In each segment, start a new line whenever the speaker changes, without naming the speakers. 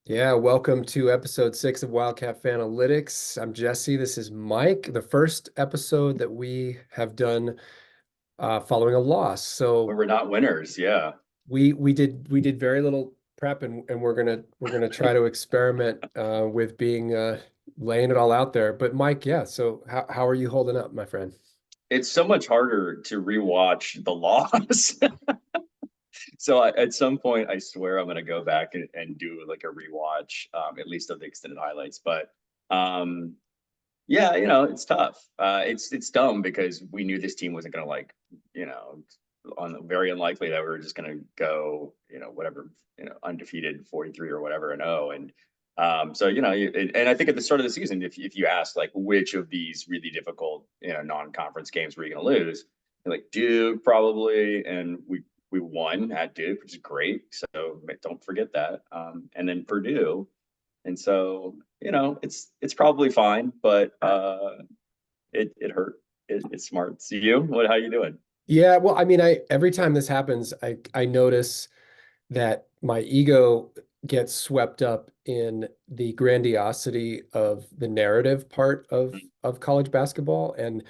Yeah, welcome to episode 6 of Wildcat Fanalytics. I'm Jesse. This is Mike, the first episode that we have done following a loss.
When
So
we're not winners. Yeah.
we did very little prep, and we're gonna try to experiment with being laying it all out there. But Mike, yeah. So how are you holding up, my friend?
It's so much harder to rewatch the loss. So at some point, I swear I'm going to go back and do like a rewatch, at least of the extended highlights. But um, yeah, it's tough. It's dumb because we knew this team wasn't going to you know, very unlikely that we were just going to go, whatever, undefeated 43 or whatever and oh, and so and I think at the start of the season, if you ask like which of these really difficult non-conference games were you going to lose, you're like Duke probably, and we won at Duke, which is great. So don't forget that. And then Purdue, and so it's probably fine, but it hurt. It's smart. See you. How you doing?
Yeah, well, I mean, I every time this happens, I notice that my ego gets swept up in the grandiosity of the narrative part of college basketball. And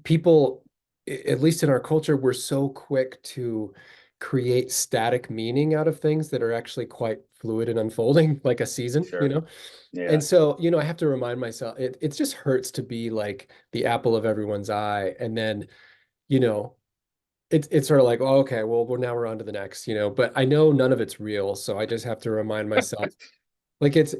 people, at least in our culture, we're so quick to create static meaning out of things that are actually quite fluid and unfolding, like a season, you
Sure.
know?
Yeah.
And so, I have to remind myself, it just hurts to be like the apple of everyone's eye. And then, you know, it's sort of like, oh, okay, well, we're on to the next, but I know none of it's real. So I just have to remind myself, like it's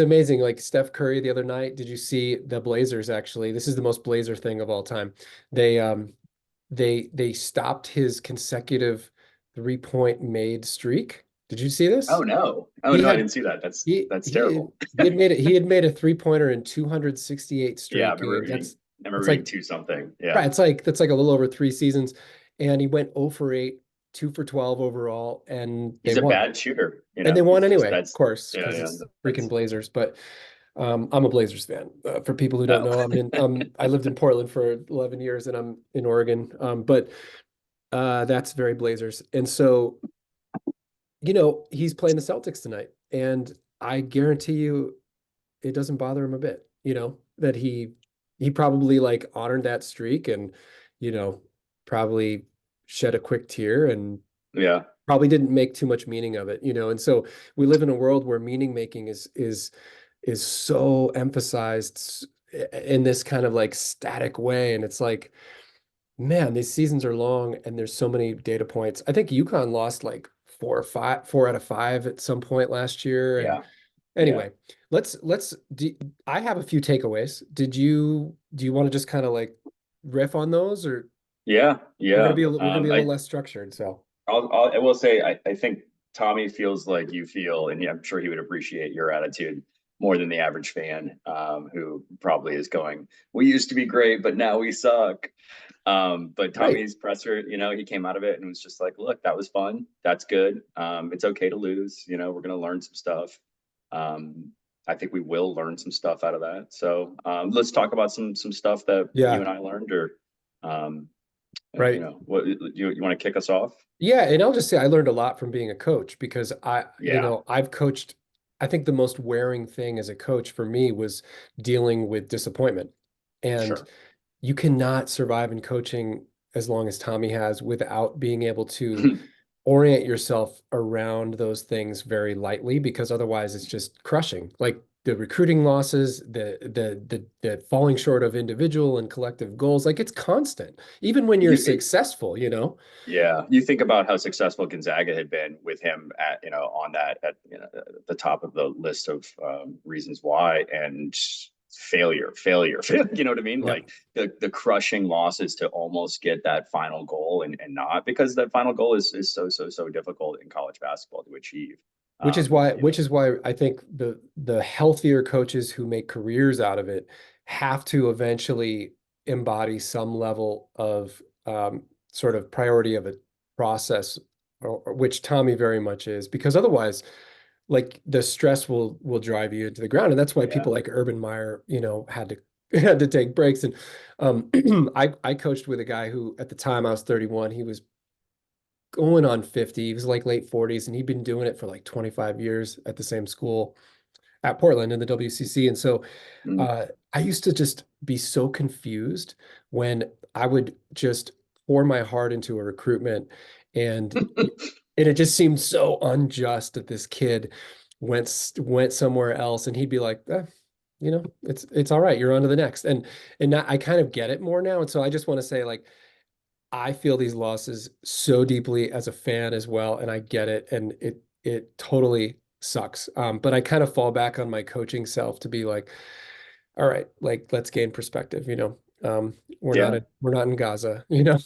amazing. Like Steph Curry the other night, did you see the Blazers actually? This is the most Blazer thing of all time. They stopped his consecutive 3-point made streak. Did you see
Oh
this?
no. Oh
He
no, I
had
didn't see that. That's
he
that's
he
terrible.
he had made a 3-pointer in 268
Yeah, I
straight
remember
games.
reading. I remember
That's
reading
like
two something. Yeah.
right, it's like that's like a little over 3 seasons. And he went 0 for 8, 2 for 12 overall, and they
He's a
won.
bad shooter.
And they won
He's just
anyway, of
that's
course,
yeah,
because
yeah.
it's freaking
That's
Blazers. But I'm a Blazers fan. For people who don't
oh.
know, I lived in Portland for 11 years, and I'm in Oregon. But that's very Blazers. And so, he's playing the Celtics tonight, and I guarantee you it doesn't bother him a bit, that he probably like honored that streak and, you know, probably shed a quick tear and
Yeah.
probably didn't make too much meaning of it, and so we live in a world where meaning making is so emphasized in this kind of like static way. And it's like, man, these seasons are long and there's so many data points. I think UConn lost like 4 out of 5 at some point last year. And
Yeah. Yeah.
anyway, let's do, I have a few takeaways. Do you want to just kind of like riff on those, or
Yeah. Yeah.
we're gonna be a little less structured, so
I will say I think Tommy feels like you feel, and yeah, I'm sure he would appreciate your attitude more than the average fan, who probably is going, "We used to be great, but now we suck." But
right.
Tommy's presser, he came out of it and was just like, "Look, that was fun. That's good. It's okay to lose. We're gonna learn some stuff. Um, I think we will learn some stuff out of that. So let's talk about some stuff that you
Yeah,
and I learned, or um,
right.
what you want to kick us off?
Yeah, and I'll just say I learned a lot from being a coach because
Yeah,
I've coached. I think the most wearing thing as a coach for me was dealing with disappointment. And
sure.
you cannot survive in coaching as long as Tommy has without being able to orient yourself around those things very lightly, because otherwise it's just crushing. Like the recruiting losses, the falling short of individual and collective goals, like it's constant, even when you're
You it,
successful.
yeah, you think about how successful Gonzaga had been with him at on that at at the top of the list of reasons why, and failure. You know what I mean?
Yeah.
Like the crushing losses to almost get that final goal, and not, because that final goal is so difficult in college basketball to achieve.
Which is
Um,
why
you know,
I think the healthier coaches who make careers out of it have to eventually embody some level of sort of priority of a process, or which Tommy very much is, because otherwise, like the stress will drive you into the ground. And that's why
yeah,
people like Urban Meyer, had to had to take breaks. And I coached with a guy who at the time I was 31, he was going on 50. He was like late 40s, and he'd been doing it for like 25 years at the same school at Portland in the WCC. And so
Mm.
I used to just be so confused when I would just pour my heart into a recruitment, and it just seemed so unjust that this kid went somewhere else, and he'd be like, it's all right. You're on to the next. And now I kind of get it more now. And so I just want to say, like, I feel these losses so deeply as a fan as well, and I get it, and it totally sucks. But I kind of fall back on my coaching self to be like, all right, like let's gain perspective,
Yeah,
we're not in Gaza,
yeah,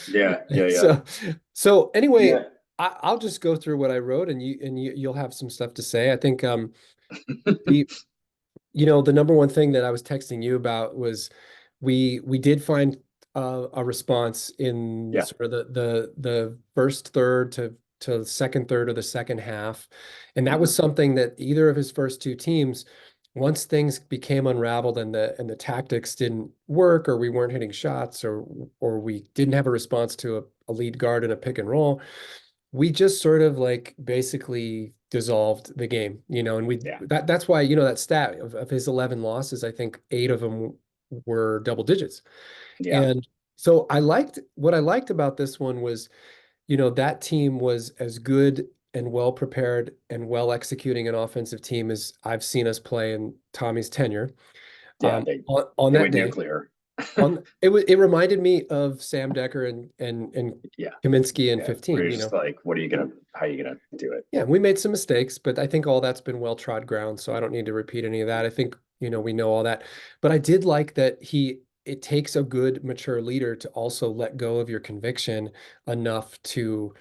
yeah, yeah,
So anyway,
yeah.
I'll just go through what I wrote, and you'll have some stuff to say. I think the the number one thing that I was texting you about was we did find a response in
Yeah.
sort of the first third to second third of the second half, and that was
Hmm.
something that either of his first two teams, once things became unraveled and the tactics didn't work, or we weren't hitting shots, or we didn't have a response to a lead guard in a pick and roll, we just sort of like basically dissolved the game, and
Yeah,
that's why, that stat of his 11 losses, I think 8 of them were double digits.
yeah,
And so what I liked about this one was, that team was as good and well prepared and well executing an offensive team as I've seen us play in Tommy's tenure.
yeah. They
On
they
that
went
day,
nuclear.
it reminded me of Sam Decker and
Yeah,
Kaminsky in
yeah. Where
15,
you're just like, how are you gonna do it?
Yeah, we made some mistakes, but I think all that's been well trod ground, so I don't need to repeat any of that. I think, we know all that. But I did like that it takes a good, mature leader to also let go of your conviction enough to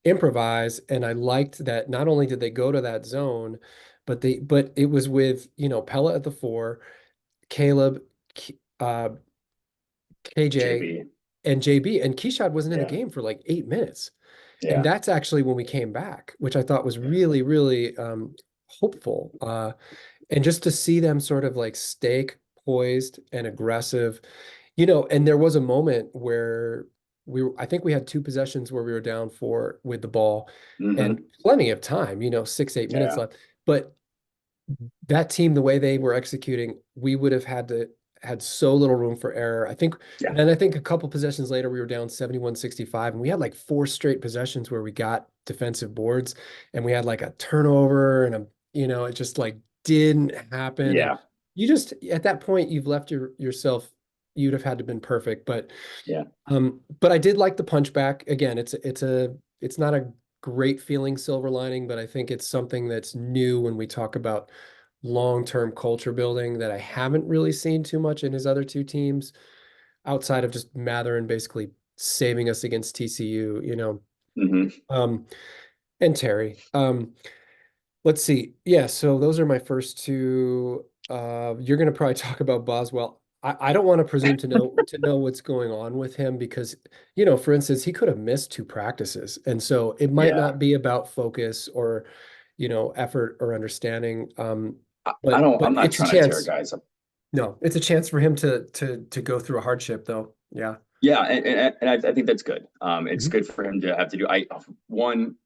improvise. And I liked that not only did they go to that zone, but it was with, Pella at the 4, Caleb, uh, KJ,
JB.
and JB, and Keshad wasn't in the
Yeah,
game for like 8 minutes. And
yeah,
that's actually when we came back, which I thought was really, really hopeful. And just to see them sort of like stay poised and aggressive, and there was a moment where I think we had 2 possessions where we were down 4 with the ball and
hmm,
plenty of time, 6, 8 minutes
yeah,
left. But that team, the way they were executing, we would have had so little room for error. I think,
yeah,
and I think a couple possessions later, we were down 71-65, and we had like 4 straight possessions where we got defensive boards, and we had like a turnover, and it just like didn't happen. And
yeah,
you just, at that point, you've left yourself, you'd have had to been perfect.
yeah.
But I did like the punchback. Again, it's not a great feeling silver lining, but I think it's something that's new when we talk about long-term culture building that I haven't really seen too much in his other 2 teams outside of just Matherin basically saving us against TCU,
Hmm.
um, and Terry. Let's see. Yeah, so those are my first 2. You're gonna probably talk about Boswell. I don't want to presume to know what's going on with him because, for instance, he could have missed 2 practices. And so it might
Yeah.
not be about focus or, effort or understanding.
I don't. I'm
But
not
it's a
trying to tear
chance.
guys up.
No, it's a chance for him to go through a hardship though. Yeah.
Yeah, and I think that's good. It's
Mhm.
good for him to have to do. One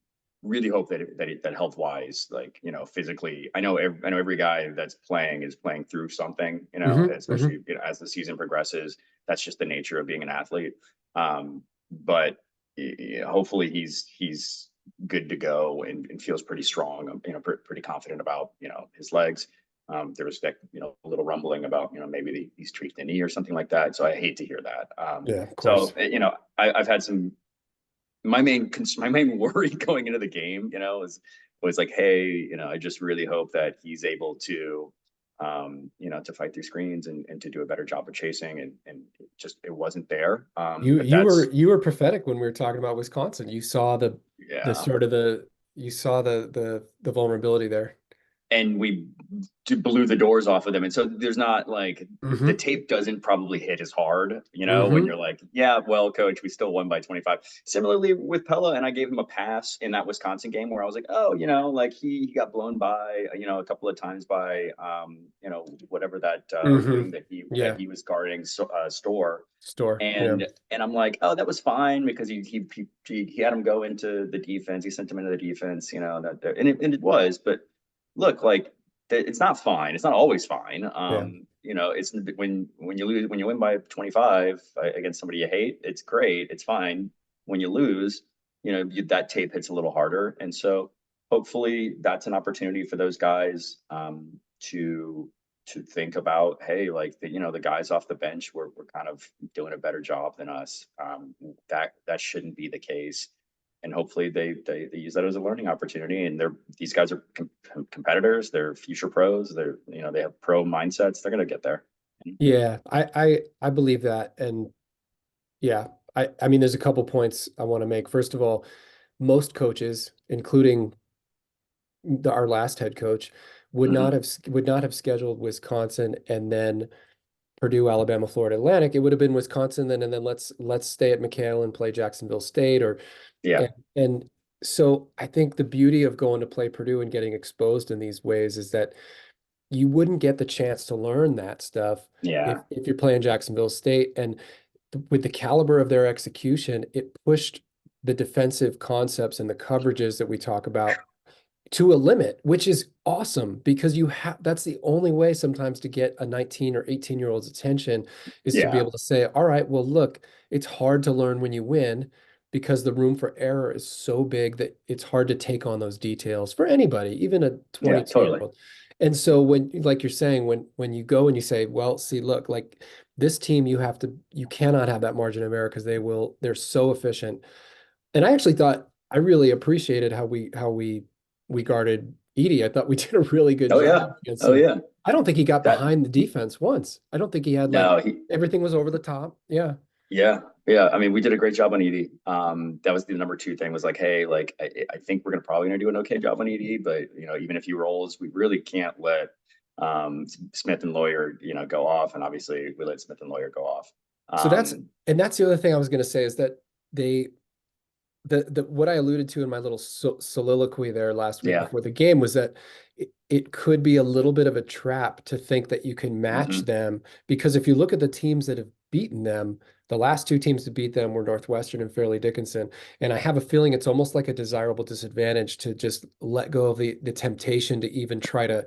really hope that health wise, like physically, I know every guy that's playing is playing through something,
Mhm.
especially
Mhm.
as the season progresses. That's just the nature of being an athlete. But hopefully he's good to go and feels pretty strong. Pretty confident about his legs. There was that a little rumbling about maybe he's tweaked the knee or something like that. So I hate to hear that.
Yeah, of
So
course.
I've had some my main worry going into the game, was like, hey, I just really hope that he's able to to fight through screens and to do a better job of chasing and it wasn't there.
You
But
you were
that's
you were prophetic when we were talking about Wisconsin. You saw the
yeah.
sort of the you saw the vulnerability there.
and we blew the doors off of them. And so there's not like the
Mm-hmm.
tape doesn't probably hit as hard, when
Mm-hmm.
you're like, yeah, well, coach, we still won by 25. Similarly with Pella, and I gave him a pass in that Wisconsin game where I was like, oh, like he got blown by, a couple of times by, whatever that wing
Mm-hmm.
that
Yeah.
he was guarding, Store.
Store. Yeah.
And I'm like, oh, that was fine because he had him go into the defense. He sent him into the defense, and it was. But look, like it's not fine. It's not always fine.
Yeah.
It's when you win by 25 against somebody you hate, it's great. It's fine. When you lose, that tape hits a little harder, and so hopefully that's an opportunity for those guys to think about, hey, like the guys off the bench were kind of doing a better job than us. That shouldn't be the case, and hopefully they use that as a learning opportunity. And these guys are competitors. They're future pros. They have pro mindsets. They're gonna get there.
Yeah. I believe that. And yeah, I mean, there's a couple points I want to make. First of all, most coaches, including our last head coach,
Mm-hmm.
would not have scheduled Wisconsin and then Purdue, Alabama, Florida Atlantic. It would have been Wisconsin, then let's stay at McHale and play Jacksonville State, or
Yeah,
and so I think the beauty of going to play Purdue and getting exposed in these ways is that you wouldn't get the chance to learn that stuff
yeah,
if you're playing Jacksonville State. And with the caliber of their execution, it pushed the defensive concepts and the coverages that we talk about to a limit, which is awesome because you have that's the only way sometimes to get a 19 or 18-year-old's attention is to be
yeah,
able to say, all right, well, look, it's hard to learn when you win because the room for error is so big that it's hard to take on those details for anybody, even a
yeah, totally.
22-year-old. And so when, like you're saying, when you go and you say, well, see, look, like this team, you cannot have that margin of error because they're so efficient. And I actually thought I really appreciated how we guarded Edie. I thought we did a really good
Oh yeah,
job against
oh
him.
yeah.
I don't think he got
That
behind the defense once. I don't think he had like
no, he
everything was over the top. Yeah.
Yeah, yeah. I mean, we did a great job on ED. That was the number two thing was like, hey, like I think we're gonna probably gonna do an okay job on ED, but even if he rolls, we really can't let Smith and Lawyer, go off. And obviously we let Smith and Lawyer go off.
So
Um,
that's the other thing I was going to say is that they the what I alluded to in my little soliloquy there last week
yeah.
before the game was that it could be a little bit of a trap to think that you can match
Hmm.
them because if you look at the teams that have beaten them, the last two teams to beat them were Northwestern and Fairleigh Dickinson, and I have a feeling it's almost like a desirable disadvantage to just let go of the temptation to even try to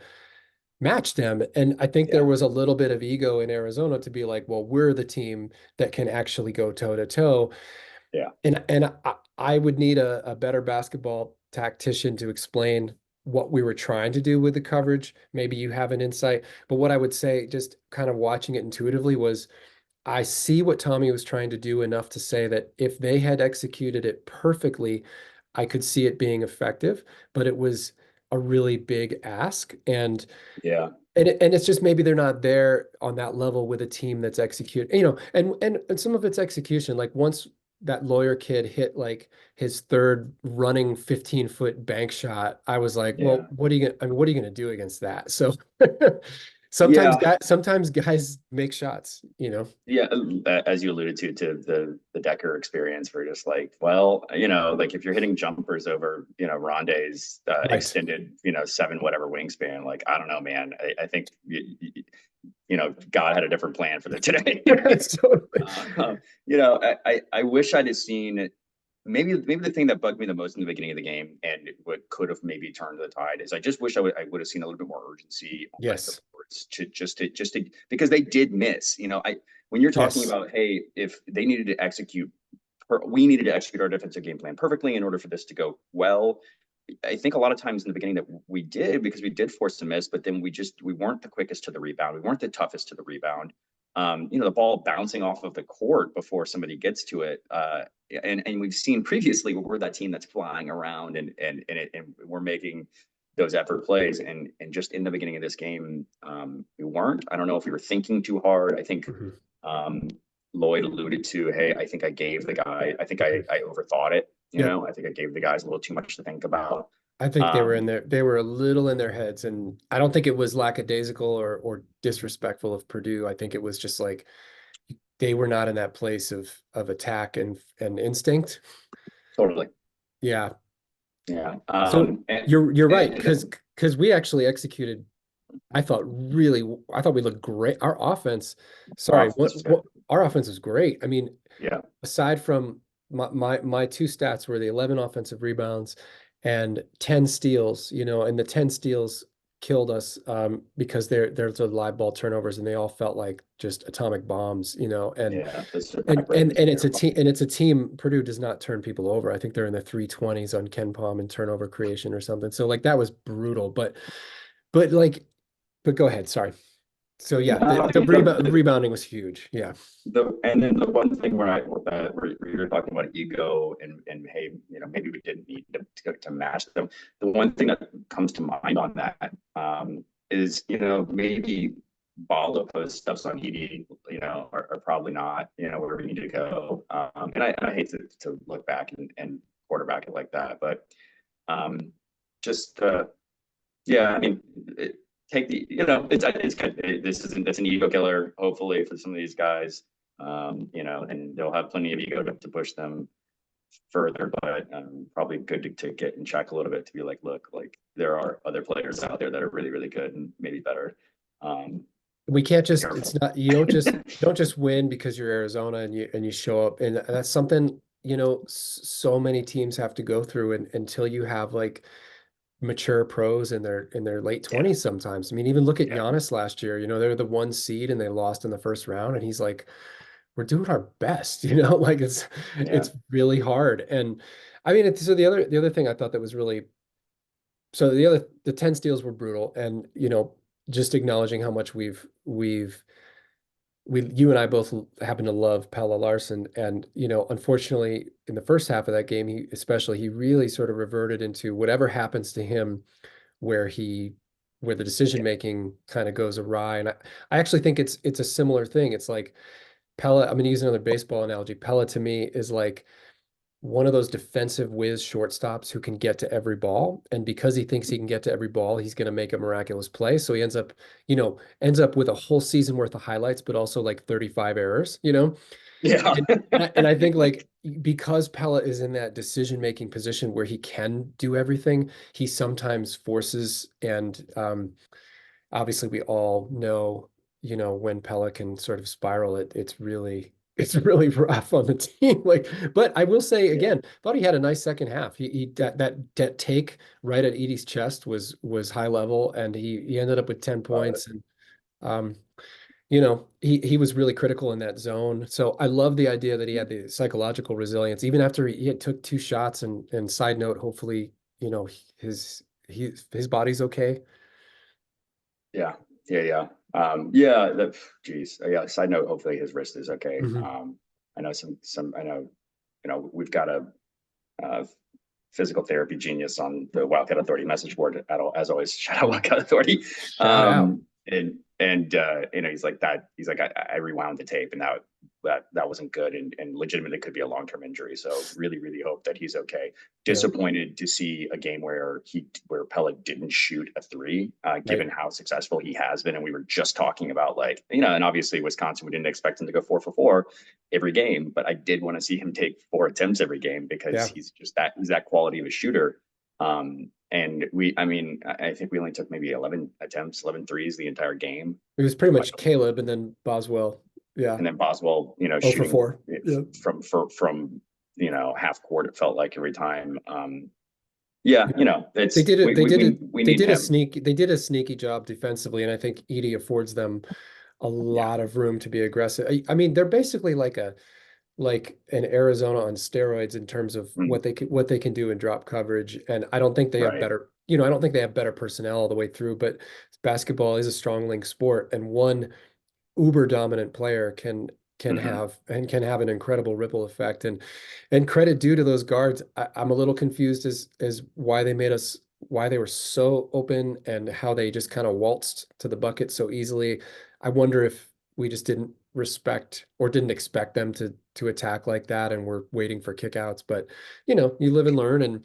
match them. And I think there
Yeah.
was a little bit of ego in Arizona to be like, well, we're the team that can actually go toe to toe.
Yeah.
And I would need a better basketball tactician to explain what we were trying to do with the coverage. Maybe you have an insight, but what I would say, just kind of watching it intuitively, was I see what Tommy was trying to do enough to say that if they had executed it perfectly, I could see it being effective, but it was a really big ask.
Yeah.
And it's just maybe they're not there on that level with a team that's execute, and some of it's execution. Like once that Lawyer kid hit like his third running 15-foot bank shot, I was like, well,
Yeah.
what are you gonna do against that? So
Yeah.
sometimes guys make shots.
Yeah, as you alluded to the Decker experience, we're just like, well, like if you're hitting jumpers over, Rondé's
Right.
extended, 7 whatever wingspan, like I don't know, man. I think God had a different plan for the today.
Totally.
I wish I'd have seen maybe the thing that bugged me the most in the beginning of the game and what could have maybe turned the tide is I just wish I would have seen a little bit more urgency on the
Yes.
boards to because they did miss. When you're talking
Yes.
about, hey, if they needed to execute, we needed to execute our defensive game plan perfectly in order for this to go well. I think a lot of times in the beginning that we did because we did force a miss, but then we weren't the quickest to the rebound. We weren't the toughest to the rebound. The ball bouncing off of the court before somebody gets to it. And we've seen previously we're that team that's flying around and we're making those effort plays. And just in the beginning of this game, we weren't. I don't know if we were thinking too hard. I think
Mhm.
um, Lloyd alluded to, hey, I think I gave the guy, I think
Mhm.
I overthought it.
Yep.
I think I gave the guys a little too much to think about.
I think they were in
Um,
there, they were a little in their heads, and I don't think it was lackadaisical or disrespectful of Purdue. I think it was just like they were not in that place of attack and instinct.
totally.
Yeah.
Yeah.
So you're right,
And
because we actually executed, I thought we looked great. Our offense,
our
sorry,
offense was good.
what our offense was great. I mean,
Yeah.
aside from my two stats were the 11 offensive rebounds and 10 steals, and the 10 steals killed us because there's a live ball turnovers and they all felt like just atomic bombs, and
Yeah. Those are
and and
backbreakers are
and it's a
terrible.
team Purdue does not turn people over. I think they're in the 320s on Ken Palm and turnover creation or something. So like that was brutal, but like but go ahead, sorry. So yeah,
No, I
the
mean
rebounding was huge. Yeah.
and then the one thing where you're talking about ego and hey, maybe we didn't need to match them. The one thing that comes to mind on that is maybe Bala post stuffs on ED, are probably not where we need to go. And I hate to look back and quarterback it like that, but um, just yeah, I mean, take the, it's good. This isn't, that's an ego killer, hopefully, for some of these guys. And they'll have plenty of ego to push them further, but probably good to get in check a little bit to be like, look, like there are other players out there that are really, really good and maybe better. Um,
We can't just, it's
Careful.
not, you don't just win because you're Arizona and you show up. And that's something, so many teams have to go through and until you have like mature pros in their late
Yeah,
20s sometimes. I mean, even look at
yeah,
Giannis last year. They're the one seed and they lost in the first round. And he's like, we're doing our best, like
yeah,
it's really hard. And I mean, so the other thing I thought that was really so the 10 steals were brutal. And just acknowledging how much you and I both happen to love Pelle Larsson, and unfortunately, in the first half of that game, he really sort of reverted into whatever happens to him, where the decision
yeah,
making kind of goes awry. And I actually think it's a similar thing. It's like Pella. I'm going to use another baseball analogy. Pella to me is like one of those defensive whiz shortstops who can get to every ball. And because he thinks he can get to every ball, he's going to make a miraculous play. So he ends up with a whole season worth of highlights, but also like 35 errors.
yeah,
And I think like because Pella is in that decision-making position where he can do everything, he sometimes forces and obviously we all know, when Pella can sort of spiral it's really rough on the team. Like, but I will say
yeah.
again, thought he had a nice second half. That take right at Edie's chest was high level, and he ended up with 10
Love it.
points. And um, he was really critical in that zone. So I love the idea that he had the psychological resilience, even after he had took two shots. And side note, hopefully, his body's okay.
Yeah, yeah, yeah. Yeah, geez. Yeah, side note, hopefully his wrist is okay.
Mhm.
I know I know, we've got a uh, physical therapy genius on the Wildcat Authority message board. As always, shout out Wildcat Authority.
Shout out.
He's like that. He's like, I rewound the tape, and that wasn't good, and legitimately could be a long term injury. So really, really hope that he's okay.
Yeah.
Disappointed to see a game where Pella didn't shoot a three,
Right.
given how successful he has been, and we were just talking about like and obviously Wisconsin, we didn't expect him to go 4 for 4 every game, but I did want to see him take 4 attempts every game because
Yeah.
he's that quality of a shooter. And I mean, I think we only took maybe 11 attempts, 11 threes the entire game.
It was pretty
Like,
much Caleb and then Boswell. Yeah.
and then Boswell,
Oh for
shooting
4. Yeah.
from half court. It felt like every time. Yeah,
Yeah. They
it's
did it.
we
They
we
did
we,
it.
we
They
need
did a
him.
sneak. They did a sneaky job defensively, and I think Edie affords them a
Yeah.
lot of room to be aggressive. I mean, they're basically like an Arizona on steroids in terms of
Mm,
what they can do in drop coverage. And I don't think they have
right.
better. I don't think they have better personnel all the way through. But basketball is a strong link sport, and one uber dominant player
Hmm.
can have an incredible ripple effect. And credit due to those guards. I'm a little confused as why they were so open and how they just kind of waltzed to the bucket so easily. I wonder if we just didn't respect or didn't expect them to attack like that and we're waiting for kickouts. But you live and learn.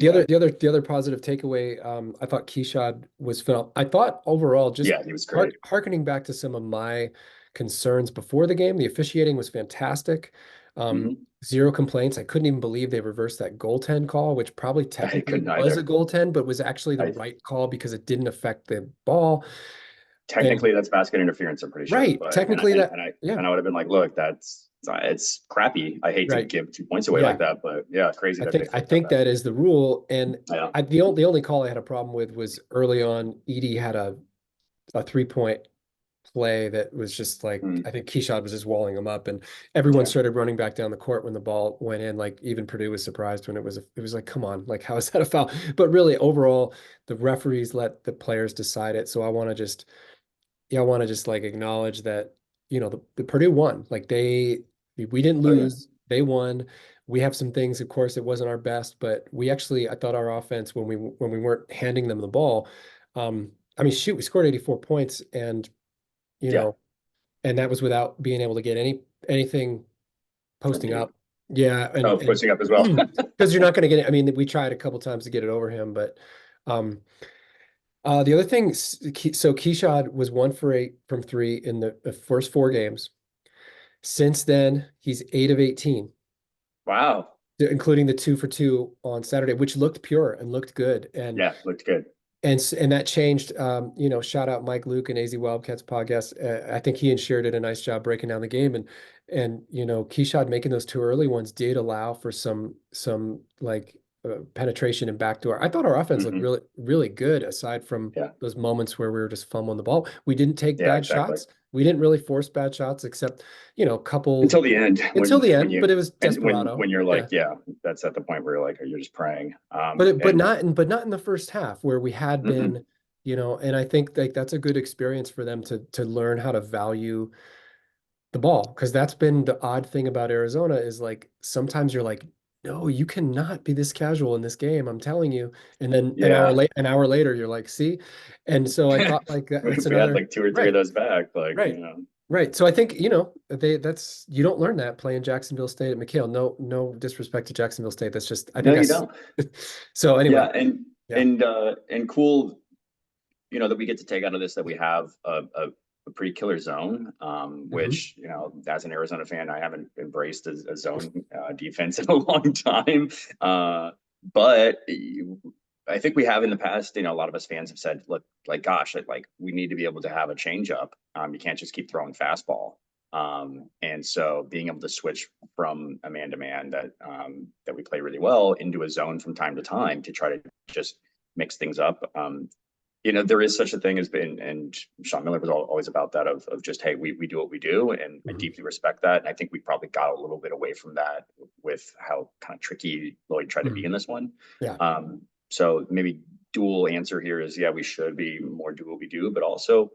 So
The other positive takeaway, I thought Keshad was phenomenal. I thought overall, just
yeah, he was great.
harkening back to some of my concerns before the game, the officiating was fantastic.
Hmm.
Zero complaints. I couldn't even believe they reversed that goaltend call, which probably
I
technically
couldn't
was a
either.
goaltend, but was actually the
I
right call because it didn't affect the ball. And
technically that's basket interference, I'm pretty sure.
right,
But
technically that, yeah,
and I would have been like, look, that's it's crappy. I hate to
right.
give 2 points away like
Yeah.
that, but yeah, crazy that they
I
flipped that
think
back.
that is the rule. And
Yeah,
the only call I had a problem with was early on. Edie had a 3 point play that was just like
mm,
I think Keshad was just walling him up, and everyone
yeah,
started running back down the court when the ball went in. Like even Purdue was surprised when it was like, come on, like how is that a foul? But really, overall, the referees let the players decide it. So I want to just yeah, I want to just like acknowledge that, the Purdue won. Like we didn't
oh yeah,
lose. They won. We have some things, of course, it wasn't our best, but I thought our offense when we weren't handing them the ball, I mean, shoot, we scored 84 points and, you
yeah,
know, and that was without being able to get anything
from
posting
Duke.
up. Yeah,
Oh,
and
pushing up as well.
because you're not going to get it. I mean, we tried a couple times to get it over him, but um the other thing, so Keshad was 1 for 8 from three in the first 4 games. Since then, he's 8 of 18,
Wow.
including the 2 for 2 on Saturday, which looked pure and looked good.
Yeah, looked good.
And that changed. Shout out Mike Luke and AZ Wildcats podcast. I think he and Shear did a nice job breaking down the game, and Keshad making those 2 early ones did allow for some like penetration and backdoor. I thought our offense looked
Hmm.
really really good aside from
Yeah,
those moments where we were just fumbling the ball. We didn't take
yeah,
bad
exactly.
shots. We didn't really force bad shots except a couple
Until the end,
until the
when
end,
you
but it was
and
desperado.
when you're
Yeah.
like, yeah, that's at the point where you're like, you're just praying.
But
And
not in the first half where we had
mm-mm,
been, and I think like that's a good experience for them to learn how to value the ball because that's been the odd thing about Arizona is like sometimes you're like, no, you cannot be this casual in this game. I'm telling you. And then
yeah,
an hour later, you're like, see? And so I thought like that's
if we had
another
like two or three of
right,
those back, like,
right. Right. So I think, that's you don't learn that playing Jacksonville State at McHale. No disrespect to Jacksonville State. That's just I
no,
think
you don't.
so
Yeah,
anyway. Yeah.
and cool, that we get to take out of this that we have a pretty killer zone,
Mhm.
which, as an Arizona fan, I haven't embraced a zone defense in a long time. But I think we have in the past, a lot of us fans have said, look, like, gosh, like we need to be able to have a change up. You can't just keep throwing fastball. And so being able to switch from a man to man that we play really well into a zone from time to time to try to just mix things up. There is such a thing as been, and Sean Miller was always about that of just, hey, we do what we do. And I
Mhm.
deeply respect that. And I think we probably got a little bit away from that with how kind of tricky Lloyd tried to be
Mhm.
in this one.
Yeah.
So maybe dual answer here is, yeah, we should be more do what we do, but also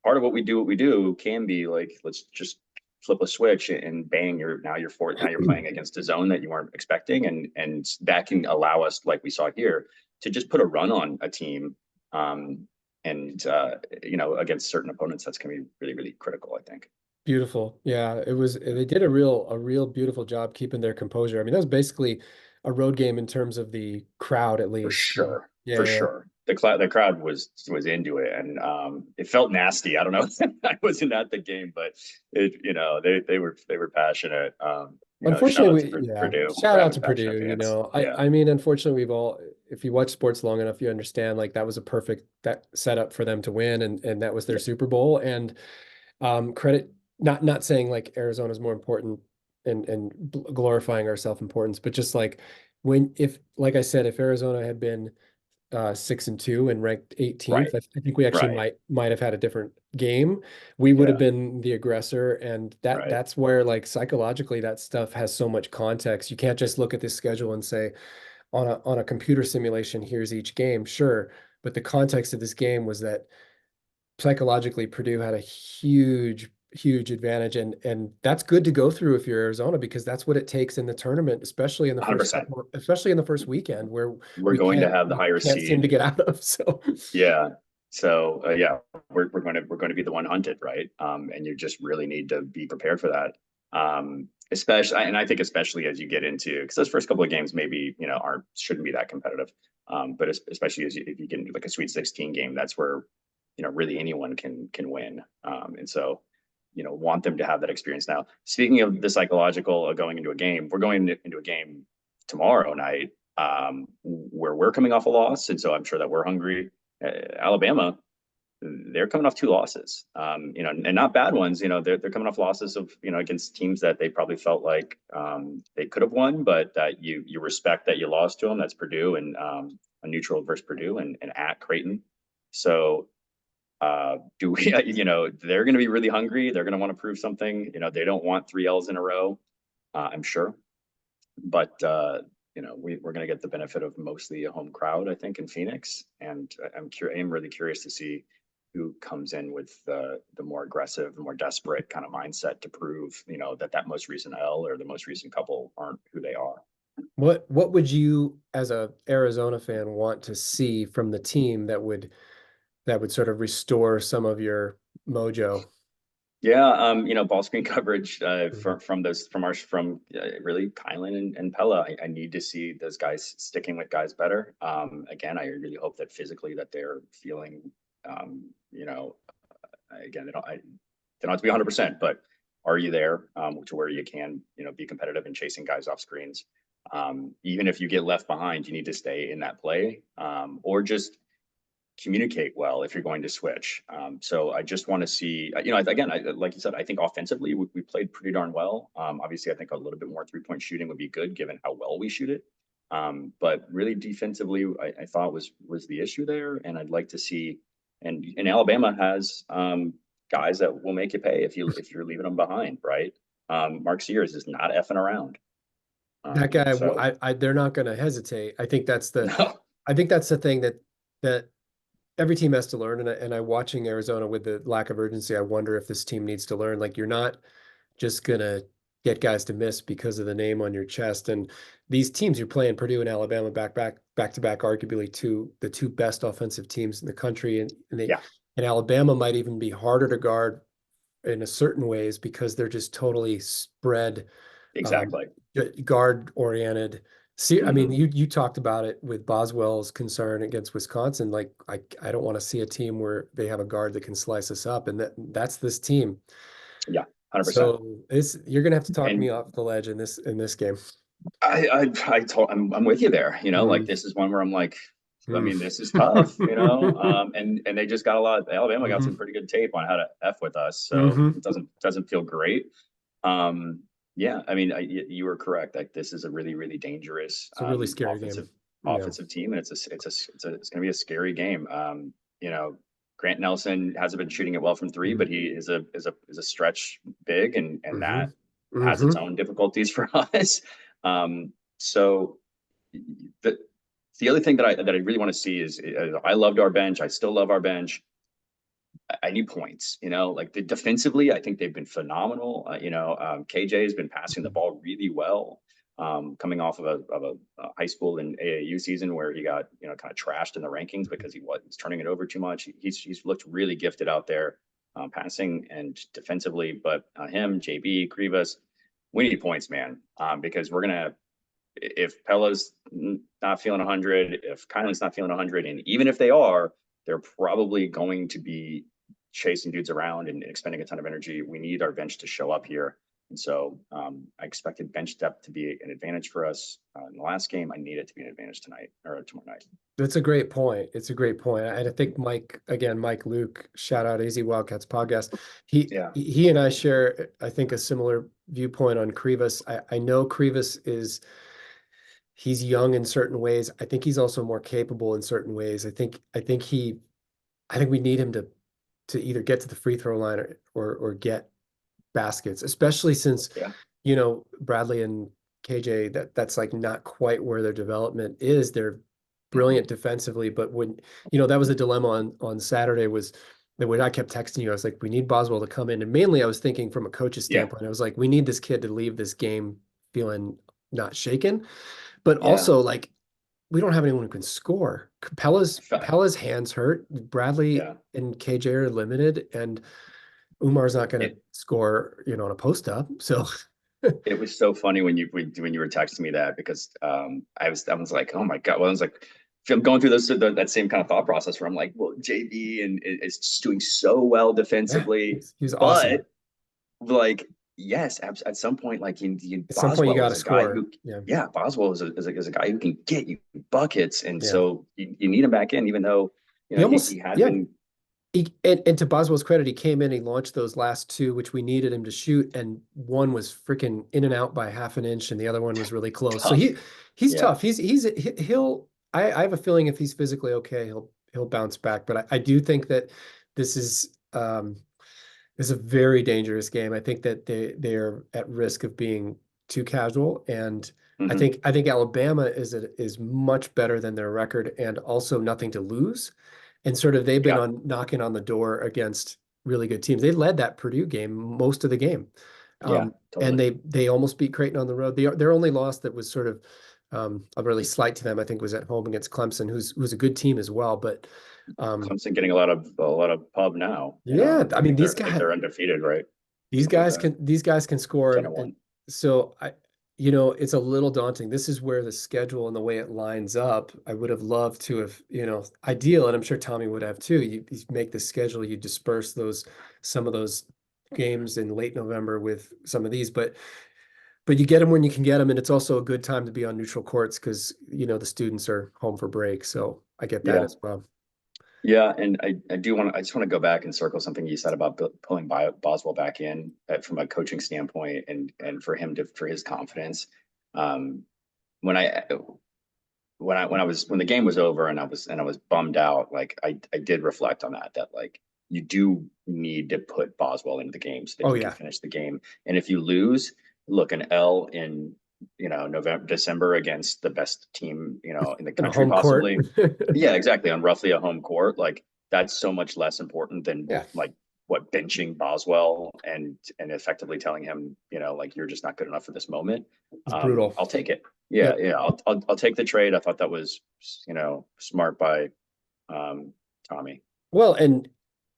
part of what we do can be like, let's just flip a switch and bang, now you're playing against a zone that you weren't expecting. And that can allow us, like we saw here, to just put a run on a team. Um, and against certain opponents, that's going to be really, really critical, I think.
Beautiful. Yeah, they did a real beautiful job keeping their composure. I mean, that was basically a road game in terms of the crowd at
For
least. So,
sure.
yeah,
For
yeah.
sure. The crowd was into it, and it felt nasty. I don't know. I wasn't at the game, but they were passionate. Shout out to
Unfortunately, yeah.
Purdue
Shout
for
out
having
to
passionate
Purdue,
fans. Yeah.
I mean, unfortunately, if you watch sports long enough, you understand like that was a perfect that setup for them to win and that was their
Yeah.
Super Bowl. And credit, not saying like Arizona's more important and glorifying our self-importance, but just like if like I said, if Arizona had been 6-2 and ranked 18th.
Right.
I think we actually
Right.
might have had a different game. We would have
Yeah.
been the aggressor, and
Right.
that's where like psychologically that stuff has so much context. You can't just look at this schedule and say on a computer simulation, here's each game. Sure, but the context of this game was that psychologically Purdue had a huge advantage and that's good to go through if you're Arizona because that's what it takes in the tournament,
100%.
especially in the first weekend where
We're going to have the
we
higher
can't seem to
seed.
get out of. So
Yeah. So yeah, we're going to be the one hunted, right? And you just really need to be prepared for that. Especially, and I think especially as you get into, because those first couple of games maybe, shouldn't be that competitive. But especially if you get into like a Sweet 16 game, that's where, really anyone can win. And so, want them to have that experience now. Speaking of the psychological of going into a game, we're going into a game tomorrow night, where we're coming off a loss, and so I'm sure that we're hungry. Alabama, they're coming off two losses, and not bad ones. They're coming off losses of, against teams that they probably felt like they could have won, but that you respect that you lost to them. That's Purdue, and a neutral versus Purdue, and at Creighton. So do we, they're going to be really hungry. They're going to want to prove something. They don't want 3 L's in a row, I'm sure. But we're going to get the benefit of mostly a home crowd, I think, in Phoenix, and I'm really curious to see who comes in with the more aggressive, more desperate kind of mindset to prove, that most recent L or the most recent couple aren't who they are.
What would you, as a Arizona fan, want to see from the team that would sort of restore some of your mojo?
Yeah, ball screen coverage
Mhm.
from really Kylan and Pella. I need to see those guys sticking with guys better. Again, I really hope that physically that they're feeling, um, you know, again, they don't have to be 100%, but are you there to where you can, be competitive and chasing guys off screens? Even if you get left behind, you need to stay in that play, or just communicate well if you're going to switch. So I just want to see, again, like you said, I think offensively we played pretty darn well. Obviously, I think a little bit more 3-point shooting would be good given how well we shoot it. But really defensively, I thought was the issue there, and I'd like to see. And Alabama has guys that will make you pay if you're leaving them behind, right? Mark Sears is not effing around.
That guy,
So
they're not going to hesitate.
no,
I think that's the thing that every team has to learn. And I watching Arizona with the lack of urgency, I wonder if this team needs to learn. Like you're not just gonna get guys to miss because of the name on your chest. And these teams you're playing, Purdue and Alabama, back to back, arguably the two best offensive teams in the country.
yeah,
And Alabama might even be harder to guard in a certain ways because they're just totally spread, um,
exactly.
guard oriented. See, I mean,
Hmm.
you talked about it with Boswell's concern against Wisconsin. Like, I don't want to see a team where they have a guard that can slice us up, and that's this team.
Yeah, 100%.
So you're gonna have to talk me
And
off the ledge in this game.
I'm with you there. Like
Mm,
this is one where I'm like, I
mm.
mean, this is tough. And they just got a lot. Alabama got some
Hmm.
pretty good tape on how to f with us, so
Hmm.
it doesn't feel great. Yeah, I mean, you were correct. Like this is a really really dangerous
It's a really scary game. Yeah.
offensive team, and it's going to be a scary game. You know, Grant Nelson hasn't been shooting it well from three,
Hmm.
but he is a stretch big, and
Hmm.
that has its
Hmm.
own difficulties for us. So the the other thing that I really want to see is I loved our bench. I still love our bench. I need points, like defensively, I think they've been phenomenal. KJ has been passing the ball really well, coming off of a high school and AAU season where he got, kind of trashed in the rankings because he was turning it over too much. He's looked really gifted out there, passing and defensively, but him, JB, Krivas, we need points, man, because we're going to, if Pella's not feeling 100, if Kylan's not feeling 100, and even if they are, they're probably going to be chasing dudes around and expending a ton of energy. We need our bench to show up here. And so I expected bench depth to be an advantage for us in the last game. I need it to be an advantage tonight or tomorrow night.
That's a great point. It's a great point. And I think Mike Luke, shout out AZ Wildcats podcast. He
Yeah.
he and I share, I think, a similar viewpoint on Krivas. I know Krivas he's young in certain ways. I think he's also more capable in certain ways. I think we need him to either get to the free throw line or get baskets, especially since,
Yeah.
Bradley and KJ, that's like not quite where their development is. They're
Hmm.
brilliant defensively, but that was a dilemma on Saturday was that when I kept texting you, I was like, we need Boswell to come in. And mainly I was thinking from a coach's
Yeah.
standpoint, I was like, we need this kid to leave this game feeling not shaken, but
Yeah.
also like we don't have anyone who can score. Pella's hands hurt. Bradley
Yeah.
and KJ are limited, and Umar's not going to
It
score, on a post up. So
it was so funny when you were texting me that, because I was like, oh my God. Well, I was like, I'm going through that same kind of thought process where I'm like, well, JB and is just doing so well
yeah,
defensively,
he's awesome.
but like, yes, at some point, like
At some point, you
Boswell
got
is
to
a guy
score.
who,
Yeah,
yeah, Boswell is a guy who can get you buckets, and
yeah.
so you need him back in, even though
He
he
almost,
had
yeah.
been,
And to Boswell's credit, he came in, he launched those last two, which we needed him to shoot, and one was freaking in and out by half an inch, and the other one was really close. So
tough.
he's
Yeah,
tough. He'll. I have a feeling if he's physically okay, he'll bounce back. But I do think that this is a very dangerous game. I think that they're at risk of being too casual, and
hmm,
I think Alabama is much better than their record, and also nothing to lose. And sort of they've been
yeah,
on knocking on the door against really good teams. They led that Purdue game most of the game.
yeah,
And
totally.
they almost beat Creighton on the road. Their only loss that was sort of a really slight to them, I think, was at home against Clemson, who's a good team as well. But um,
Clemson getting a lot of pub now.
yeah, I mean
I think they're undefeated, right? Something like that.
these guys can score,
10-1.
and so it's a little daunting. This is where the schedule and the way it lines up. I would have loved to have, ideal, and I'm sure Tommy would have too. You make the schedule, you disperse some of those games in late November with some of these, but you get them when you can get them, and it's also a good time to be on neutral courts because the students are home for break. So I get that
Yeah.
as well.
Yeah, and I just want to go back and circle something you said about pulling Boswell back in, from a coaching standpoint, and for his confidence. Um, when I when the game was over, and I was bummed out, like I did reflect on that, like, you do need to put Boswell into the game so that
Oh
he can
yeah,
finish the game. And if you lose, look, an L in November, December against the best team in the
in a
country,
home court.
possibly. Yeah, exactly, on roughly a home court, like, that's so much less important than,
Yeah,
like, what, benching Boswell and effectively telling him, like, you're just not good enough for this moment.
it's brutal.
I'll take it. Yeah,
Yep.
yeah, I'll take the trade. I thought that was, smart by um Tommy.
Well, and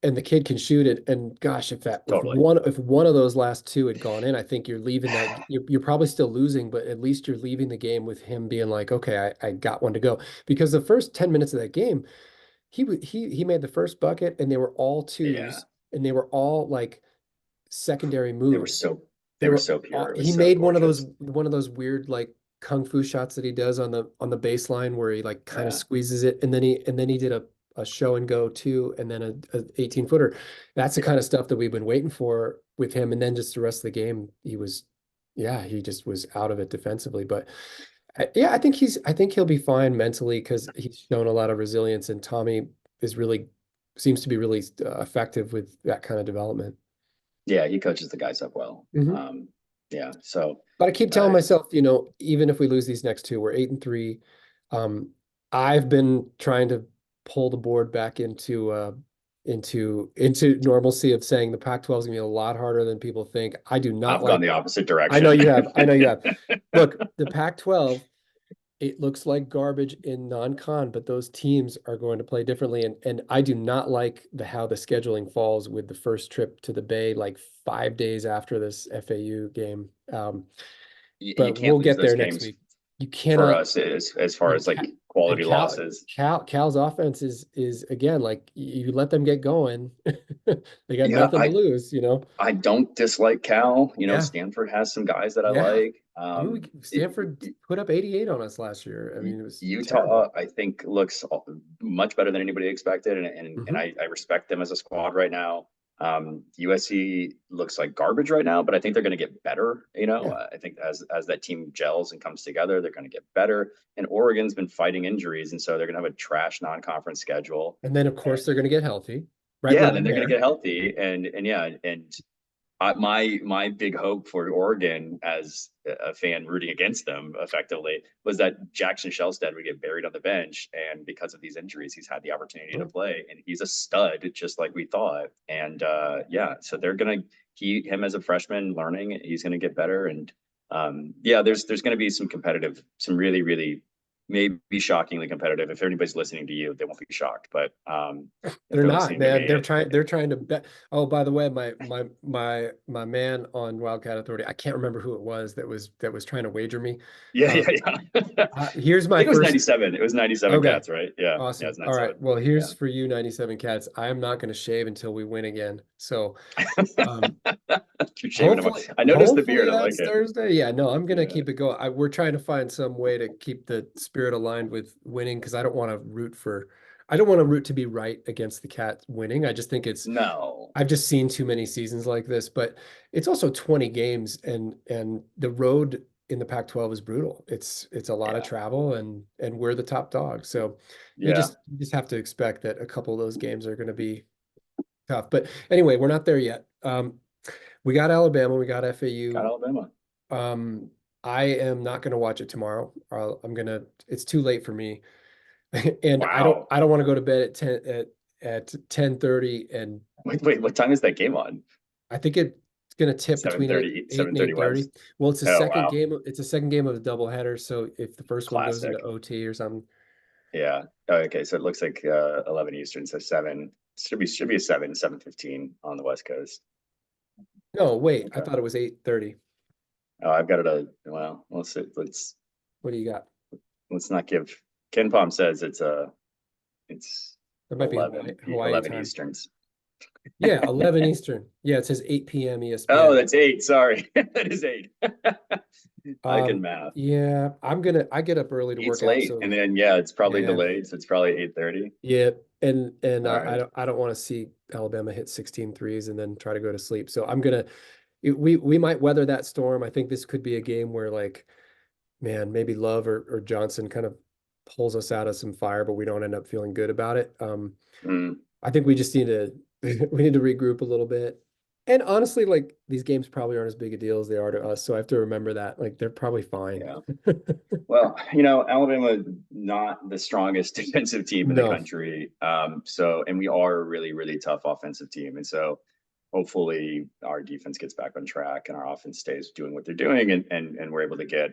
the kid can shoot it. And gosh,
Totally.
if one of those last two had gone in, I think you're leaving that you're probably still losing, but at least you're leaving the game with him being like, okay, I got one to go. Because the first 10 minutes of that game, he made the first bucket, and they were all
Yeah,
twos, and they were all like secondary
they were
moves.
so they
They
were
were
so pure. It was
he
so
made
gorgeous.
one of those weird like kung fu shots that he does on the baseline where he like kind of
Yeah,
squeezes it, and then he did a show and go too, and then a 18 footer. That's the
yeah,
kind of stuff that we've been waiting for with him. And then just the rest of the game, he just was out of it defensively. But yeah, I think he'll be fine mentally because he's shown a lot of resilience, and Tommy is really seems to be really effective with that kind of development.
yeah. He coaches the guys up well.
Mhm.
Yeah. So,
But I keep telling
uh,
myself, even if we lose these next two, we're 8-3. Um, I've been trying to pull the board back into normalcy of saying the Pac-12 is gonna be a lot harder than people think. I do not
I've gone
like.
the opposite
I know
direction.
you have. I know you have. Look, the Pac-12, it looks like garbage in non-con, but those teams are going to play differently. And I do not like how the scheduling falls with the first trip to the Bay, like 5 days after this FAU game.
You
But
can't
we'll
lose
get
those
there next
games
week. You
for
cannot.
us, as far
And
as, like, quality losses.
Cal's offense is again like you let them get going, they got
Yeah,
nothing to lose.
I don't dislike Cal.
Yeah,
Stanford has some guys that I
yeah.
like.
I mean, Stanford put up 88 on us last year. I mean, it was
Utah,
terrible.
I think, looks much better than anybody expected, and
Hmm.
I respect them as a squad right now. USC looks like garbage right now, but I think they're going to get better.
Yeah,
I think as that team gels and comes together, they're going to get better. And Oregon's been fighting injuries, and so they're going to have a trash non-conference schedule.
and then of course they're
And
going to get healthy right
yeah,
when
then
they're
they're going to
there.
get healthy, and yeah, and my big hope for Oregon, as a fan rooting against them effectively, was that Jackson Shelstead would get buried on the bench, and because of these injuries, he's had the opportunity to
Oh,
play, and he's a stud, just like we thought. And yeah, so they're gonna him as a freshman learning, he's gonna get better, and yeah, there's gonna be some really really maybe shockingly competitive. If anybody's listening to you, they won't be shocked. But if
They're
they're
not,
listening to
man.
me,
They're trying to bet. Oh, by the way, my man on Wildcat Authority, I can't remember who it was that was trying to wager me.
yeah,
Um,
yeah, yeah.
here's
I
my
think it was
first.
97. It was 97
Okay,
cats, right? Yeah, yeah,
awesome.
it's
All right.
97.
Well,
Yeah.
here's for you, 97 Cats. I am not going to shave until we win again. So, um,
You're shaving them. I noticed the
hopefully
beard. I like
that's
it.
Thursday. Yeah, no, I'm gonna
Yeah.
keep it going. We're trying to find some way to keep the spirit aligned with winning because I don't want to root to be right against the Cat winning. I just think
No.
I've just seen too many seasons like this, but it's also 20 games and the road in the Pac-12 is brutal. It's a lot of
Yeah.
travel and we're the top dog. So
Yeah.
you just have to expect that a couple of those games are going to be tough. But anyway, we're not there yet. We got Alabama, we got
Got
FAU.
Alabama.
Um, I am not going to watch it tomorrow. It's too late for me. And
Wow.
I don't want to go to bed at 10:30 and
Wait. What time is that game on?
I think it's going to tip between
7:30.
8 and
7:30
8:30.
West.
Well,
Oh wow.
It's a second game of a doubleheader, so if the first one goes into
Classic.
OT or something.
Yeah. Oh, okay. So it looks like 11 Eastern. So 7 should be a 7:15 on the West Coast.
No, wait, I
Okay.
thought it was 8:30.
Oh, I've got it. Well,
What do you got?
let's not give. Ken Palm says it's
It might be
11
Hawaii
11
time.
Easterns.
Yeah, 11 Eastern. Yeah, it says 8 p.m.
Oh,
ESPN.
that's 8. Sorry. That is 8. I can math.
Yeah, I get up early to
Eight's
work out,
late.
so
And then yeah, it's probably
yeah.
delayed. So it's probably 8:30.
Yeah, and
All right.
I don't want to see Alabama hit 16 threes and then try to go to sleep. So we might weather that storm. I think this could be a game where like, man, maybe Love or Johnson kind of pulls us out of some fire, but we don't end up feeling good about it.
Mm,
I think we just need to we need to regroup a little bit. And honestly, like these games probably aren't as big a deal as they are to us. So I have to remember that. Like they're probably fine.
yeah. Well, Alabama not the strongest defensive team in the
No.
country. And we are a really, really tough offensive team. And so hopefully our defense gets back on track and our offense stays doing what they're doing and we're able to get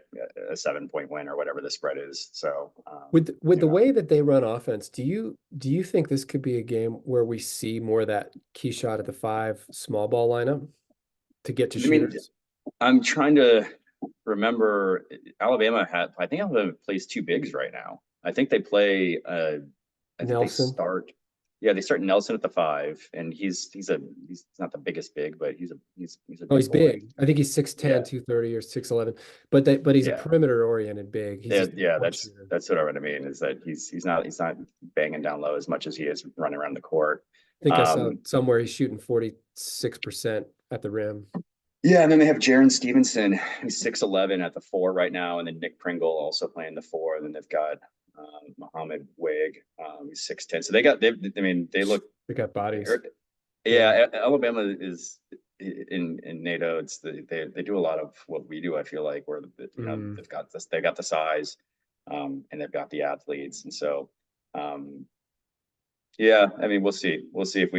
a 7-point win or whatever the spread is. So
With the way that they run offense, do you think this could be a game where we see more of that key shot at the five small ball lineup to get to
I mean,
shooters?
I'm trying to remember. I think Alabama plays two bigs right now. I think they play I think they
Nelson.
start. Yeah, they start Nelson at the 5, and he's not the biggest big, but he's a
Oh, he's
big boy.
big. I think he's 6'10",
Yeah,
230 or 6'11. But he's a
yeah,
perimeter oriented big. He's
yeah,
just
yeah.
one shooter.
That's what I mean is that he's not banging down low as much as he is running around the court.
I think I saw
Um,
somewhere he's shooting 46% at the rim.
yeah, and then they have Jaron Stevenson, who's 6'11" at the 4 right now, and then Nick Pringle also playing the 4, and then they've got Mohammed Wig, he's 6'10". So they look.
They got bodies.
Yeah, Alabama is in NATO. They do a lot of what we do. I feel like where they've got the size, and they've got the athletes, and so yeah. I mean, we'll see. We'll see if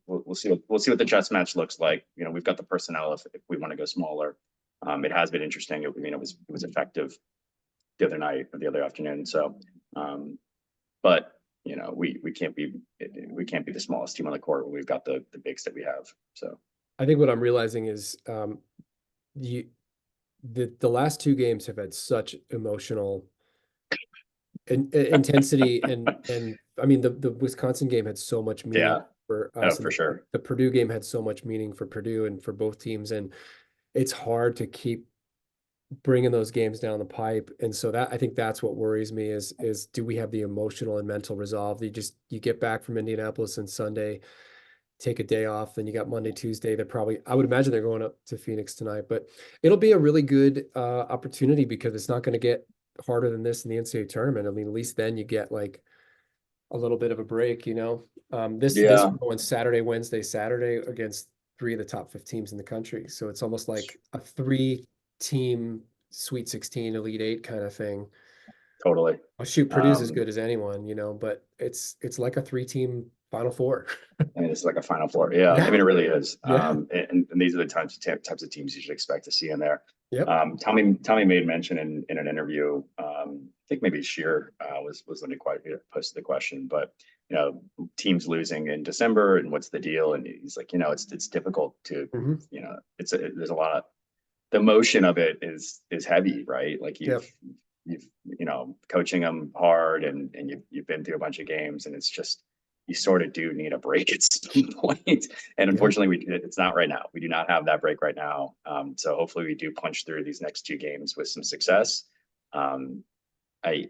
we'll see what the chess match looks like. We've got the personnel if we want to go smaller. It has been interesting. It was effective the other night or the other afternoon. So, but we can't be the smallest team on the court when we've got the bigs that we have. So
I think what I'm realizing is you the last two games have had such emotional intensity and I mean the Wisconsin game had so much meaning
yeah,
for
oh
us and
for sure,
the Purdue game had so much meaning for Purdue and for both teams and it's hard to keep bringing those games down the pipe and so that I think that's what worries me is do we have the emotional and mental resolve you get back from Indianapolis and Sunday take a day off then you got Monday Tuesday they're probably I would imagine they're going up to Phoenix tonight but it'll be a really good opportunity because it's not going to get harder than this in the NCAA tournament. I mean, at least then you get like a little bit of a break, this
yeah,
we're going Saturday, Wednesday, Saturday against three of the top 5 teams in the country. So it's almost like a 3-team Sweet 16, Elite 8 kind of thing.
totally.
Oh, shoot, Purdue's as
Um,
good as anyone, but it's like a 3-team Final Four.
I mean, it's like a Final Four. Yeah, I
Yeah,
mean, it really is.
yeah,
And these are the types of teams you should expect to see in there.
yep.
Tommy made mention in an interview think maybe Sheer was when he quite posted the question, but you know, teams losing in December and what's the deal? And he's like, you know, it's difficult to,
Mhm.
you know, there's a lot of the motion of it is heavy, right? Like
Yep.
you've you know coaching them hard and you've been through a bunch of games and it's just you sort of do need a break at some point. And
Yeah.
unfortunately, it's not right now. We do not have that break right now. So hopefully we do punch through these next two games with some success. Um, I,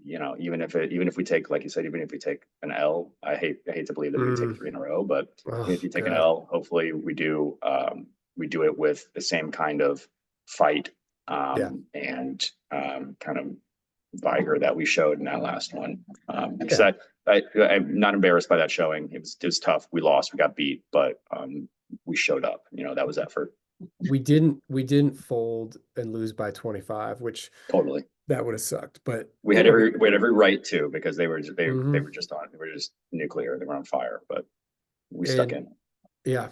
you know, even if we take, like you said, even if we take an L, I hate to believe that we would take
Mm.
three in a row, but
Oh,
if you take an
God.
L, hopefully we do it with the same kind of fight
Yeah.
and kind of vigor that we showed in that last one. Because
Yeah.
I'm not embarrassed by that showing. It was tough. We lost, we got beat, but we showed up. You know, that was effort.
We didn't fold and lose by 25, which
Totally.
that would have sucked. But
We had every right to because they
mhm.
were just on they were just nuclear. They were on fire, but we stuck
And
in.
yeah.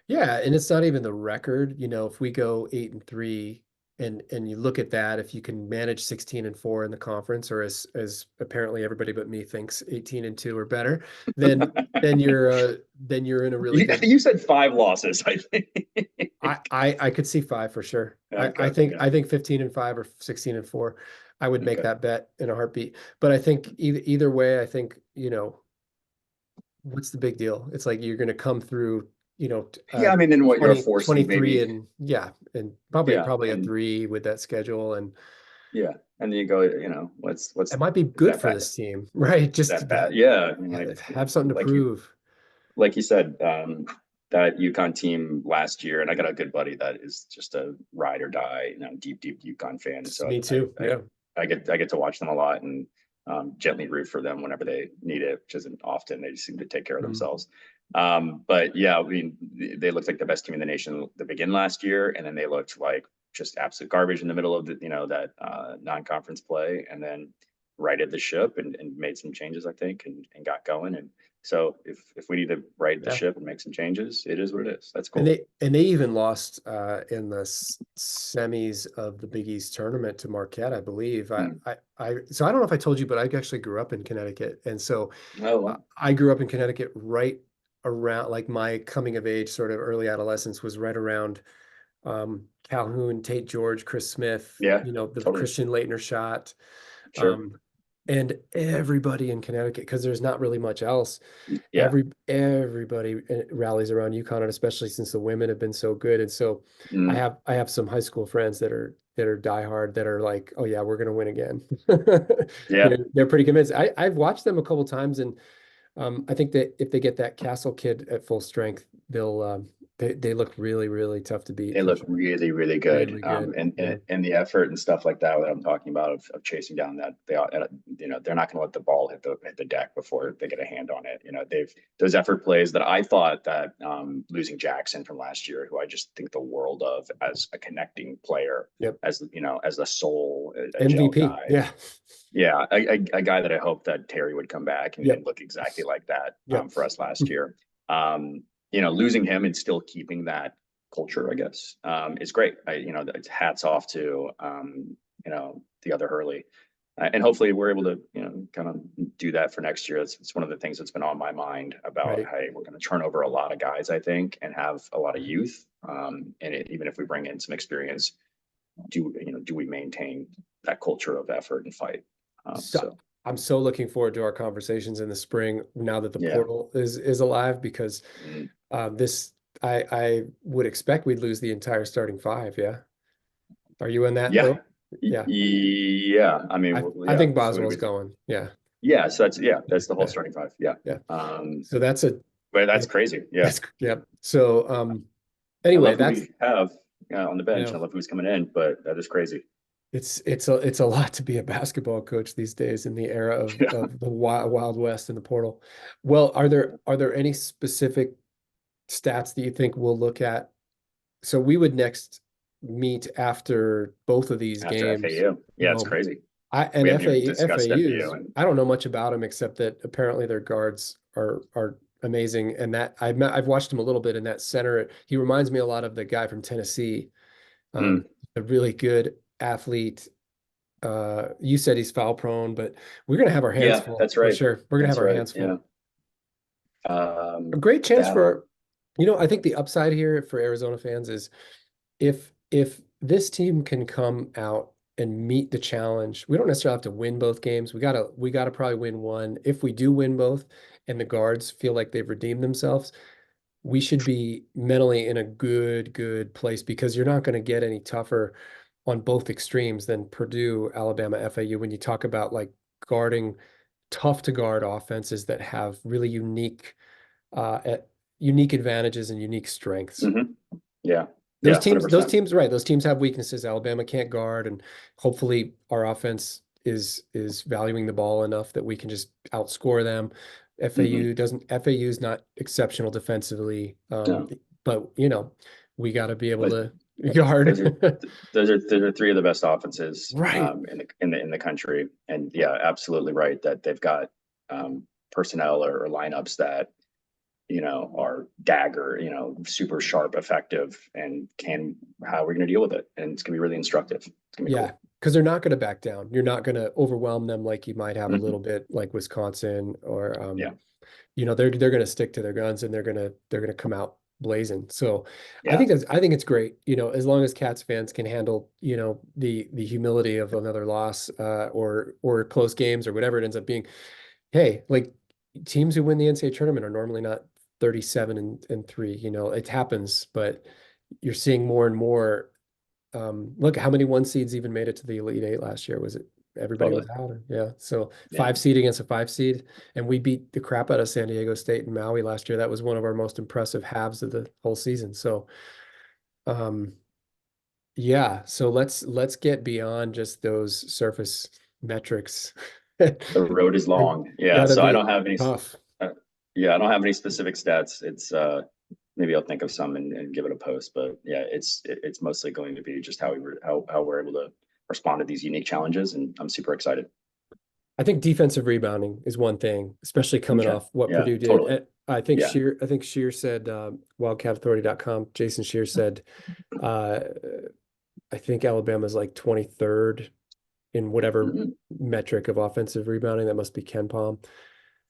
Yeah, and it's not even the record. If we go 8-3 and you look at that, if you can manage 16-4 in the conference, or as apparently everybody but me thinks 18-2 or better, then then you're in a really good.
You said five losses, I think.
I could see five for sure. I
Okay,
think
yeah,
I think 15-5 or 16-4. I would make
okay.
that bet in a heartbeat. But I think either way, I think, what's the big deal? It's like you're going to come through,
Yeah, I mean, then what you're a
20,
four seed
23
maybe.
and yeah, and probably
Yeah,
probably a
and
three with that schedule. And
yeah, and then you go, you know,
it
what's
might be
is
good
that
for
bad?
this team, right?
Is
Just
that bad? Yeah, I mean,
have something to prove.
like you said, that UConn team last year, and I got a good buddy that is just a ride or die, you know, deep UConn fan. So
Me too. Yeah.
I get to watch them a lot and gently root for them whenever they need it, which isn't often. They just seem to take care of
Mm.
themselves. But yeah, I mean, they looked like the best team in the nation to begin last year, and then they looked like just absolute garbage in the middle of the, you know, that non-conference play, and then righted the ship and made some changes, I think, and got going. And so if we need to right the
Yeah.
ship and make some changes, it is what it is. That's
And
cool.
they even lost in the semis of the Big East tournament to Marquette, I believe.
Mm.
So I don't know if I told you, but I actually grew up in Connecticut, and so
Oh well.
I grew up in Connecticut right around, like, my coming of age, sort of early adolescence was right around Calhoun, Tate George, Chris Smith,
Yeah,
the
totally.
Christian Laettner shot,
Sure.
um, and everybody in Connecticut, because there's not really much else.
Yeah.
Everybody rallies around UConn, and especially since the women have been so good. And so I
Mm.
have I have some high school friends that are diehard, that are like, oh yeah, we're gonna win again.
Yeah.
They're pretty convinced. I've watched them a couple times, and I think that if they get that Castle kid at full strength, they look really, really tough to beat
They
for
look
sure.
really, really good.
Really good. Yeah.
And the effort and stuff like that I'm talking about of chasing down that you know, they're not going to let the ball hit the deck before they get a hand on it. You know, they've those effort plays that I thought that losing Jackson from last year, who I just think the world of as a connecting player,
Yep.
as you know, as the soul, a gel
MVP.
guy.
Yeah.
Yeah, a guy that I hope that Terry would come back and
Yep.
look exactly like that
Yep.
for us last year. You know, losing him and still keeping that culture, I guess, is great. You know, it's hats off to, you know, the other Hurley. And hopefully we're able to, you know, kind of do that for next year. It's one of the things that's been on my mind about,
Right.
hey, we're going to turn over a lot of guys, I think, and have a lot of youth. Even if we bring in some experience, do we maintain that culture of effort and fight?
So
So
I'm so looking forward to our conversations in the spring, now that the
yeah.
portal is alive, because
Mm.
this I would expect we'd lose the entire starting five. Yeah. Are you in that
Yeah.
boat? Yeah.
Yeah. I mean,
I
yeah.
think
So what do
Boswell's
we think?
going. Yeah.
Yeah. So that's the whole
Yeah.
starting five. Yeah.
Yeah.
Um,
So
but that's
that,
crazy. Yeah.
that's yeah. So
I
anyway,
love who
that's
we have on the
I
bench.
know
I love who's coming in, but that is crazy.
it's a lot to be a basketball coach these days, in the era of
Yeah.
of the Wild West and the portal. Well, are there any specific stats that you think we'll look at? So we would next meet after both of these
After
games.
FAU.
You
Yeah, it's
know,
crazy.
I and
We haven't even
FA
discussed FAU.
FAU's,
And
I don't know much about them, except that apparently their guards are amazing. And that I've watched him a little bit in that center. He reminds me a lot of the guy from Tennessee,
mm,
a really good athlete. You said he's foul prone, but we're gonna have our hands
Yeah,
full
that's
for
right.
sure. We're gonna have
That's
our
right.
hands
Yeah.
full. A great chance
That
for, I think the upside here for Arizona fans is if this team can come out and meet the challenge, we don't necessarily have to win both games. We gotta probably win one. If we do win both and the guards feel like they've redeemed themselves, we should be mentally in a good place because you're not going to get any tougher on both extremes than Purdue, Alabama, FAU when you talk about like guarding tough to guard offenses that have really unique advantages and unique strengths.
mhm. Yeah.
Those
Yeah,
teams, those
100%.
teams, right? Those teams have weaknesses. Alabama can't guard, and hopefully our offense is valuing the ball enough that we can just outscore them.
Hmm.
FAU doesn't. FAU is not exceptional defensively,
No,
but we got to be able
but
to
those
guard.
are those are three of the best offenses
Right.
in the country. And yeah, absolutely right that they've got personnel or lineups that are dagger, super sharp, effective, and can how we're going to deal with it. And it's going to be really instructive. It's going to be
Yeah,
cool.
because they're not going to back down. You're not going to overwhelm them like you might have a little
Hmm.
bit like Wisconsin or
Yeah.
they're going to stick to their guns and they're going to come out blazing. So
Yeah.
I think it's great, as long as Cats fans can handle, the humility of another loss or close games or whatever it ends up being. Hey, like teams who win the NCAA tournament are normally not 37 and 3, it happens, but you're seeing more and more. Look, how many one seeds even made it to the Elite Eight last year? Was it everybody was
Totally.
out? Yeah. So
Yeah.
5 seed against a 5 seed, and we beat the crap out of San Diego State and Maui last year. That was one of our most impressive halves of the whole season. So, um, yeah. So let's get beyond just those surface metrics.
The road is
We
long. Yeah.
gotta
So I
be
don't have any.
tough.
Uh, yeah, I don't have any specific stats. It's maybe I'll think of some and give it a post. But yeah, it's mostly going to be just how we're able to respond to these unique challenges, and I'm super excited.
I think defensive rebounding is one thing, especially coming
Okay.
off what
Yeah.
Purdue did.
Totally. Yeah.
I think Shear said, wildcatauthority.com, Jason Shear said, uh, I think Alabama's like 23rd in whatever
Mhm.
metric of offensive rebounding. That must be Ken Palm.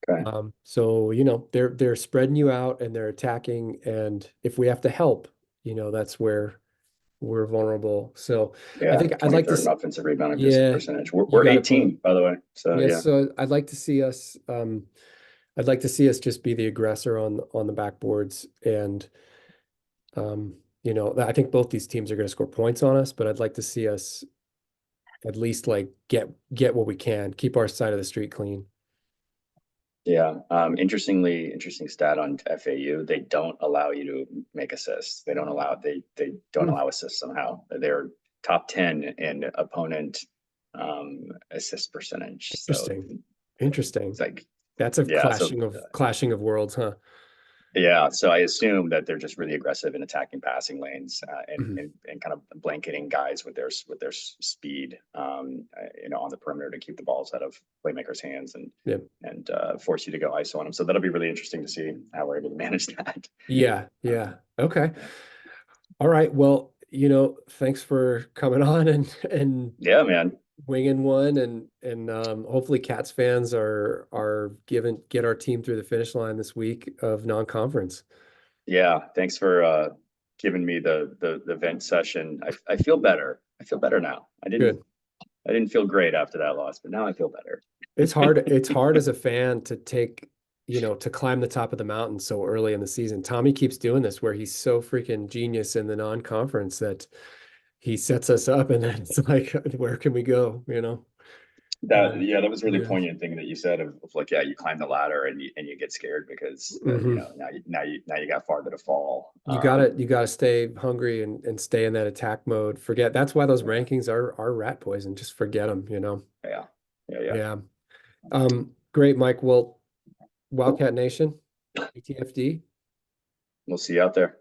Okay.
So, they're spreading you out and they're attacking. And if we have to help, that's where we're vulnerable. So I
Yeah.
think I'd like to,
23rd in offensive rebounding
yeah,
percentage. We're,
you
we're
got to put
18, by the way. So
Yes,
yeah.
so I'd like to see us just be the aggressor on the backboards and I think both these teams are going to score points on us, but I'd like to see us at least like get what we can, keep our side of the street clean.
Yeah. Interesting stat on FAU. They don't allow you to make assists. They don't
Hmm,
allow assists somehow. They're top 10 in opponent assist percentage. So
interesting. Interesting.
it's like,
That's a
yeah. So
clashing of worlds, huh?
yeah. So I assume that they're just really aggressive in attacking passing lanes and,
Mhm.
and kind of blanketing guys with their speed, on the perimeter to keep the balls out of playmakers' hands and
Yep.
and force you to go ISO on them. So that'll be really interesting to see how we're able to manage that.
Yeah,
Um,
yeah. Okay.
yeah.
All right. Well, thanks for coming on and
Yeah, man.
winging one and hopefully Cats fans are get our team through the finish line this week of non-conference.
Yeah. Thanks for giving me the vent session. I feel better. I feel better now.
Good.
I didn't feel great after that loss, but now I feel better.
It's hard as a fan to to climb the top of the mountain so early in the season. Tommy keeps doing this where he's so freaking genius in the non-conference that he sets us up and then it's like, where can we go,
That was a really
Yeah.
poignant thing that you said of like, yeah, you climb the ladder and you get scared because
Hmm.
now you got farther to fall.
You gotta stay hungry and stay in that attack mode. Forget that's why those
Yeah.
rankings are rat poison. Just forget them.
Yeah. Yeah. Yeah.
Yeah. Great, Mike. Well, Wildcat Nation, ATFD.
We'll see you out there.